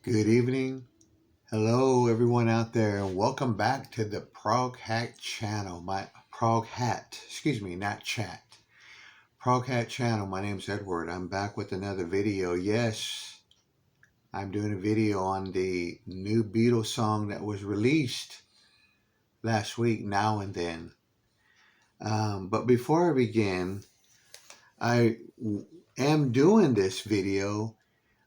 Good evening. Hello, everyone out there, and welcome back to the Prog Hat channel. Not chat. Prog Hat channel. My name's Edward. I'm back with another video. Yes, I'm doing a video on the new Beatles song that was released last week, Now and Then. But before I begin, I am doing this video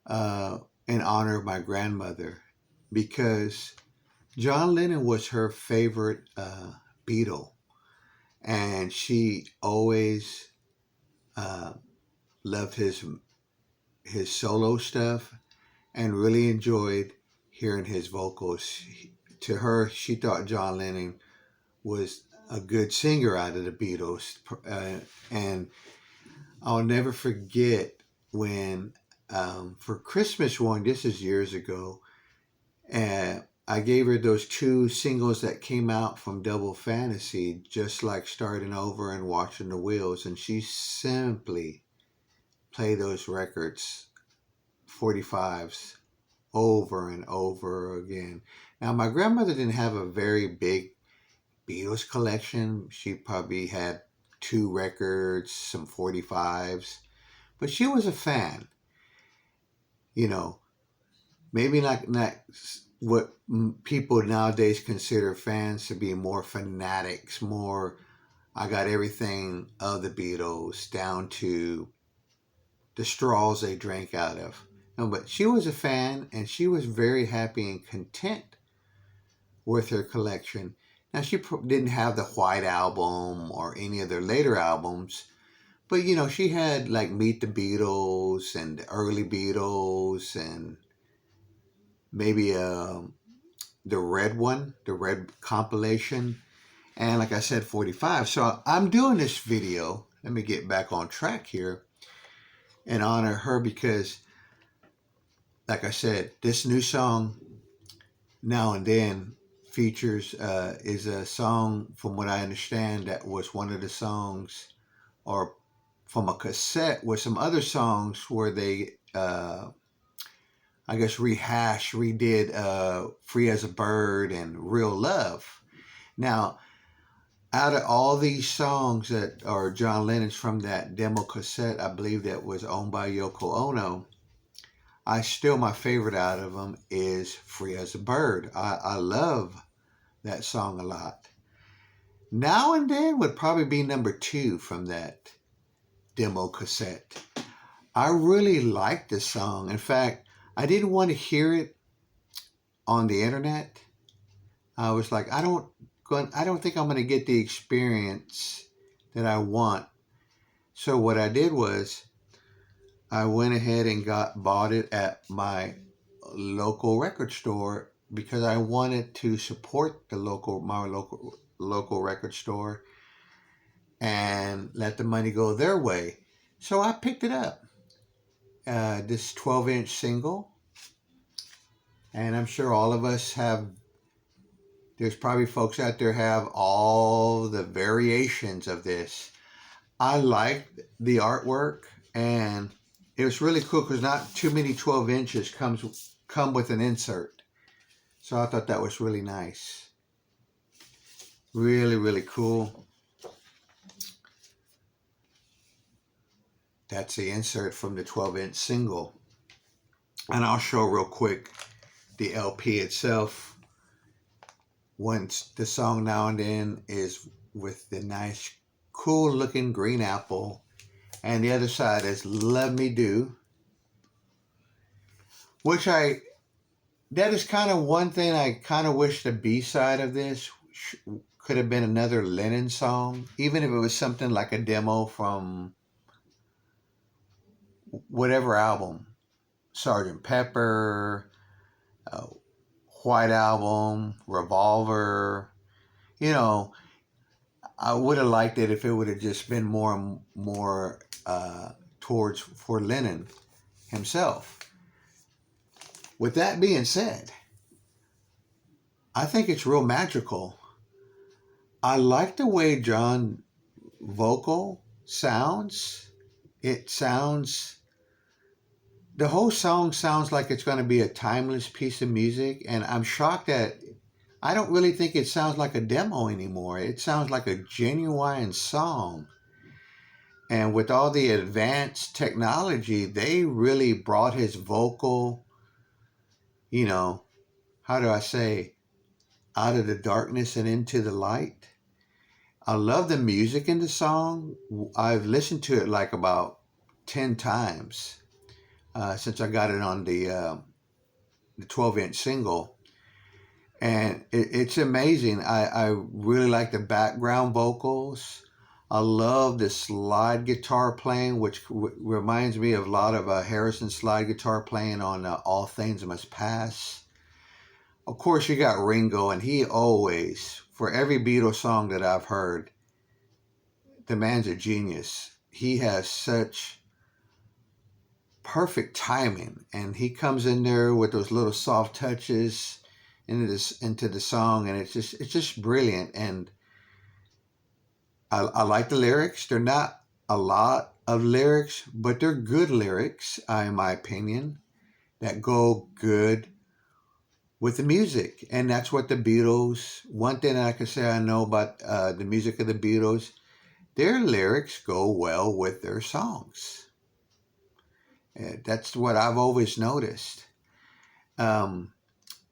uh, in honor of my grandmother because John Lennon was her favorite Beatle, and she always uh, loved his solo stuff and really enjoyed hearing his vocals. To her, she thought John Lennon was a good singer out of the Beatles, and I'll never forget when for Christmas one. This is years ago. And I gave her those two singles that came out from Double Fantasy, just like Starting Over and Watching the Wheels. And she simply played those records, 45s, over and over again. Now, my grandmother didn't have a very big Beatles collection. She probably had two records, some 45s, but she was a fan. You know, maybe not what people nowadays consider fans to be, more fanatics, more I got everything of the Beatles down to the straws they drank out of. No, but she was a fan and she was very happy and content with her collection. Now, she didn't have the White Album or any of their later albums, but she had like Meet the Beatles and the early Beatles and maybe the red one, the red compilation, and like I said, 45. So I'm doing this video. Let me get back on track here and honor her because, like I said, this new song, Now and Then, features is a song, from what I understand, that was one of the songs, or from a cassette with some other songs where they I guess redid Free as a Bird and Real Love. Now, out of all these songs that are John Lennon's from that demo cassette, I believe that was owned by Yoko Ono, my favorite out of them is Free as a Bird. I love that song a lot. Now and Then would probably be number two from that demo cassette. I really like this song. In fact, I didn't want to hear it on the internet. I was like, I don't think I'm going to get the experience that I want. So what I did was I went ahead and bought it at my local record store because I wanted to support my local record store and let the money go their way. So I picked it up, this 12-inch single, and I'm sure all of us have. There's probably folks out there have all the variations of this. I like the artwork, and it was really cool because not too many 12 inches come with an insert. So I thought that was really nice. Really, really cool. That's the insert from the 12-inch single. And I'll show real quick the LP itself. Once the song Now and Then is with the nice, cool looking green apple, and the other side is Love Me Do, that is kind of one thing I kind of wish the B-side of this could have been another Lennon song, even if it was something like a demo from whatever album, Sgt. Pepper, White Album, Revolver. I would have liked it if it would have just been more towards for Lennon himself. With that being said, I think it's real magical. I like the way John vocal sounds. It sounds the whole song sounds like it's going to be a timeless piece of music, and I'm shocked that I don't really think it sounds like a demo anymore. It sounds like a genuine song. And with all the advanced technology, they really brought his vocal, you know, how do I say, out of the darkness and into the light. I love the music in the song. I've listened to it like about 10 times since I got it on the 12-inch single. And it's amazing. I really like the background vocals. I love the slide guitar playing, which reminds me of a lot of Harrison slide guitar playing on All Things Must Pass. Of course, you got Ringo, and he always, for every Beatles song that I've heard, the man's a genius. He has such perfect timing, and he comes in there with those little soft touches into the song, and it's just brilliant. And I like the lyrics. They're not a lot of lyrics, but they're good lyrics, in my opinion, that go good with the music. And that's what the Beatles, one thing I can say I know about the music of the Beatles, their lyrics go well with their songs. That's what I've always noticed. Um,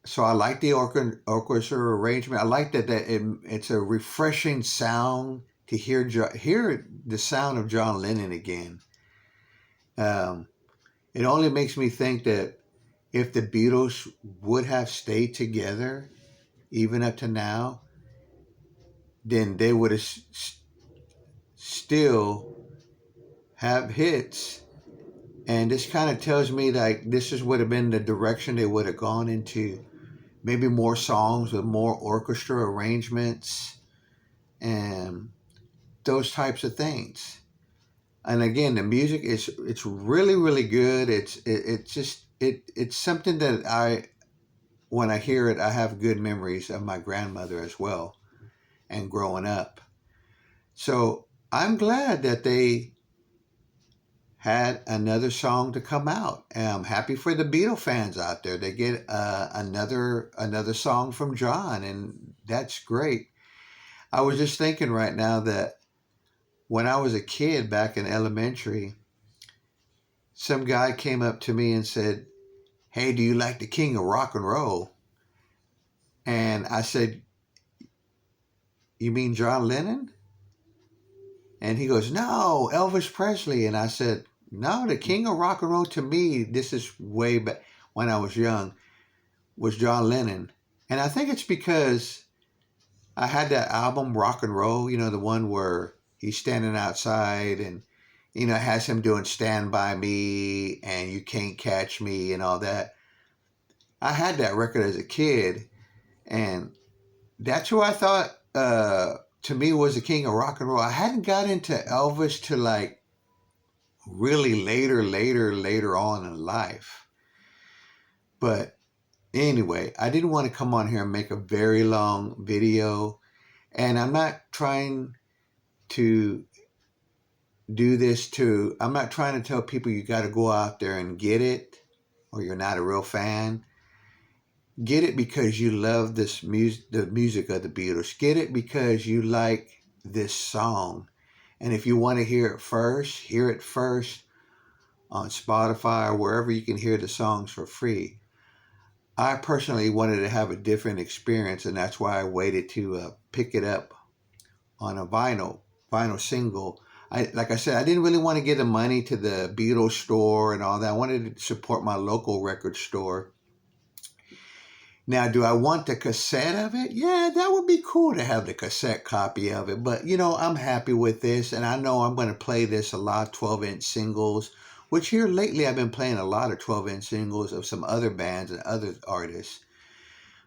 so I like the orchestra arrangement. I like it's a refreshing sound to hear the sound of John Lennon again. Um, it only makes me think that if the Beatles would have stayed together, even up to now, then they would have still have hits. And this kind of tells me like would have been the direction they would have gone into. Maybe more songs with more orchestra arrangements and those types of things. And again, the music it's really really good. It's something that when I hear it, I have good memories of my grandmother as well and growing up. So I'm glad that they had another song to come out. I'm happy for the Beatle fans out there. They get another song from John, and that's great. I was just thinking right now that when I was a kid back in elementary, some guy came up to me and said, "Hey, do you like the king of rock and roll?" And I said, "You mean John Lennon?" And he goes, "No, Elvis Presley." And I said, "No, the king of rock and roll to me, this is way back when I was young, was John Lennon." And I think it's because I had that album, Rock and Roll, the one where he's standing outside and, it has him doing Stand By Me and You Can't Catch Me and all that. I had that record as a kid, and that's who I thought, to me, was the king of rock and roll. I hadn't got into Elvis to like really later on in life. But anyway, I didn't want to come on here and make a very long video. And I'm not trying to I'm not trying to tell people you got to go out there and get it or you're not a real fan. Get it because you love the music of the Beatles. Get it because you like this song. And if you want to hear it first on Spotify or wherever you can hear the songs for free. I personally wanted to have a different experience, and that's why I waited to pick it up on a vinyl single. Like I said, I didn't really want to give the money to the Beatles store and all that. I wanted to support my local record store. Now, do I want the cassette of it? Yeah, that would be cool to have the cassette copy of it. But, I'm happy with this, and I know I'm going to play this a lot, 12-inch singles, which here lately I've been playing a lot of 12-inch singles of some other bands and other artists.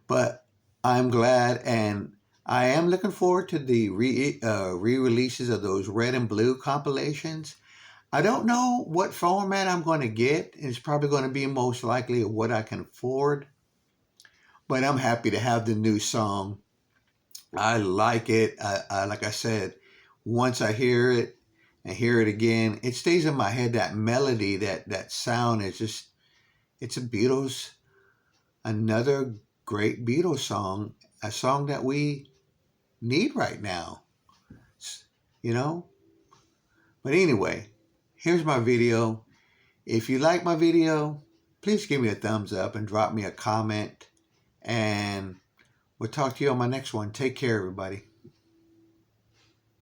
But I'm glad, and I am looking forward to the re-releases of those red and blue compilations. I don't know what format I'm going to get. It's probably going to be most likely what I can afford. But I'm happy to have the new song. I like it. Like I said, once I hear it and hear it again, it stays in my head. That melody, that sound is just It's another great Beatles song, a song that we need right now, you know? But anyway, here's my video. If you like my video, please give me a thumbs up and drop me a comment. And we'll talk to you on my next one. Take care, everybody.